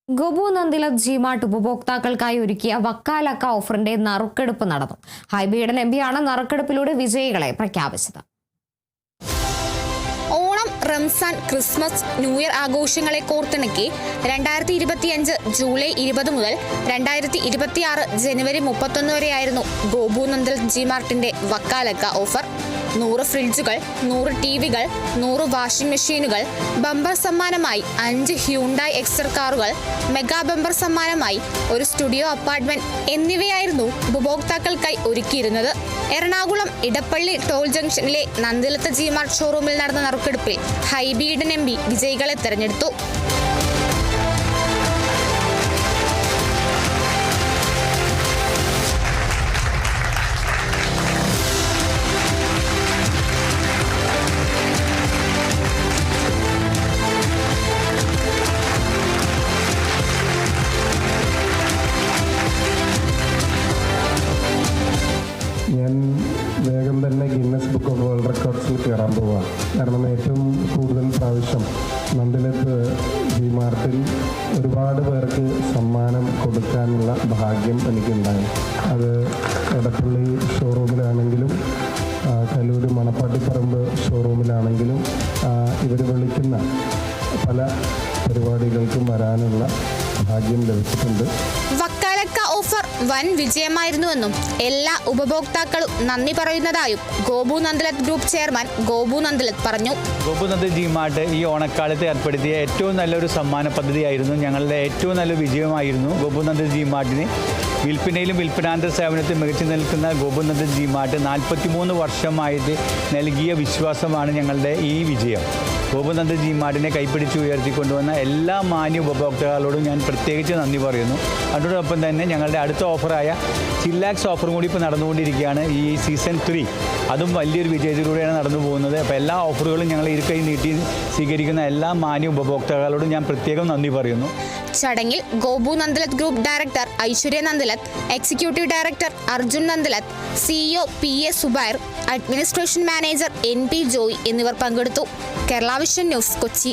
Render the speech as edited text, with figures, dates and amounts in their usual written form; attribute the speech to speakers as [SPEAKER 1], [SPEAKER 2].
[SPEAKER 1] ഗോപു നന്ദിലത് ജിമാർട്ട് ഉപഭോക്താക്കൾക്കായി ഒരുക്കിയ വക്കാലക്ക ഓഫറിന്റെ നറുക്കെടുപ്പ് നടന്നു. ഹൈബി ഈഡൻ എംപിയാണ് നറുക്കെടുപ്പിലൂടെ വിജയികളെ പ്രഖ്യാപിച്ചത്.
[SPEAKER 2] Onam, Ramzan, Christmas, new year ആഘോഷങ്ങളെ കോർത്തിണക്കി 2025 ജൂലൈ 20 മുതൽ 2026 ജനുവരി 31 വരെയായിരുന്നു ഗോപു നന്ദിലത് ജിമാർട്ടിന്റെ വക്കാലക്ക ഓഫർ. 100 ഫ്രിഡ്ജുകൾ, 100 ടിവികൾ, 100 വാഷിംഗ് മെഷീനുകൾ, ബമ്പർ സമ്മാനമായി 5 ഹ്യൂണ്ടായി എക്സർ കാറുകൾ, മെഗാ ബമ്പർ സമ്മാനമായി ഒരു സ്റ്റുഡിയോ അപ്പാർട്ട്മെന്റ് എന്നിവയായിരുന്നു ഉപഭോക്താക്കൾക്കായി ഒരുക്കിയിരുന്നത്. എറണാകുളം ഇടപ്പള്ളി ടോൾ ജംഗ്ഷനിലെ നന്ദിലത്ത് ജിമാർട്ട് ഷോറൂമിൽ നടന്ന നറുക്കെടുപ്പിൽ ഹൈബി ഈഡൻ എംപി വിജയികളെ തെരഞ്ഞെടുത്തു.
[SPEAKER 3] ഞാൻ വേഗം തന്നെ ഗിന്നസ് ബുക്ക് ഓഫ് വേൾഡ് റെക്കോർഡ്സിൽ കയറാൻ പോവാണ്. കാരണം ഏറ്റവും കൂടുതൽ പ്രാവശ്യം നന്ദിലത്ത് ജിമാർട്ടിൽ ഒരുപാട് പേർക്ക് സമ്മാനം കൊടുക്കാനുള്ള ഭാഗ്യം എനിക്കുണ്ടായി. അത് എടപ്പള്ളി ഷോറൂമിലാണെങ്കിലും കല്ലൂർ മണപ്പാട്ടിപ്പറമ്പ് ഷോറൂമിലാണെങ്കിലും ഇവർ വിളിക്കുന്ന പല പരിപാടികൾക്കും വരാനുള്ള ഭാഗ്യം ലഭിച്ചിട്ടുണ്ട്.
[SPEAKER 2] വക്കാലക്ക ഓഫർ വൻ വിജയമായിരുന്നുവെന്നും എല്ലാ ഉപഭോക്താക്കളും നന്ദി പറയുന്നതായും ഗോപു നന്ദിലത് ഗ്രൂപ്പ് ചെയർമാൻ ഗോപു നന്ദിലത് പറഞ്ഞു.
[SPEAKER 4] ഗോപു നന്ദിലത് ജിമാർട്ട് ഈ ഓണക്കാലത്ത് ഏർപ്പെടുത്തിയ ഏറ്റവും നല്ലൊരു സമ്മാന പദ്ധതിയായിരുന്നു. ഞങ്ങളുടെ ഏറ്റവും നല്ല വിജയമായിരുന്നു. ഗോപു നന്ദിലത് ജിമാർട്ടിന് വിൽപ്പനയിലും വിൽപ്പനാന്തര സേവനത്തിൽ മികച്ചു നിൽക്കുന്ന ഗോപു നന്ദിലത് ജിമാർട്ട് 43 വർഷമായിട്ട് നൽകിയ വിശ്വാസമാണ് ഞങ്ങളുടെ ഈ വിജയം. ഗോപു നന്ദിലത് ജിമാർട്ടിനെ കൈപ്പിടിച്ച് ഉയർത്തിക്കൊണ്ടുവന്ന എല്ലാ മാന്യ ഉപഭോക്താക്കളോടും ഞാൻ പ്രത്യേകിച്ച് നന്ദി പറയുന്നു. അതോടൊപ്പം തന്നെ ഞങ്ങളുടെ അടുത്ത ഓഫറായ ചില്ലാക്സ് ഓഫറും കൂടി ഇപ്പോൾ നടന്നുകൊണ്ടിരിക്കുകയാണ്. ഈ സീസൺ 3 അതും വലിയൊരു വിജയത്തിലൂടെയാണ് നടന്നു പോകുന്നത്. അപ്പോൾ എല്ലാ ഓഫറുകളും ഞങ്ങൾ ഇരുകൈ നീട്ടി സ്വീകരിക്കുന്ന എല്ലാ മാന്യ ഉപഭോക്താക്കളോടും ഞാൻ പ്രത്യേകം നന്ദി പറയുന്നു.
[SPEAKER 2] ചടങ്ങിൽ Gopu Nandilath group director Aishwarya Nandilath, executive director Arjun Nandilath, CEO PA Zubair, administration manager NP Joy എന്നിവർ പങ്കെടുത്തു. Kerala vision news, Kochi.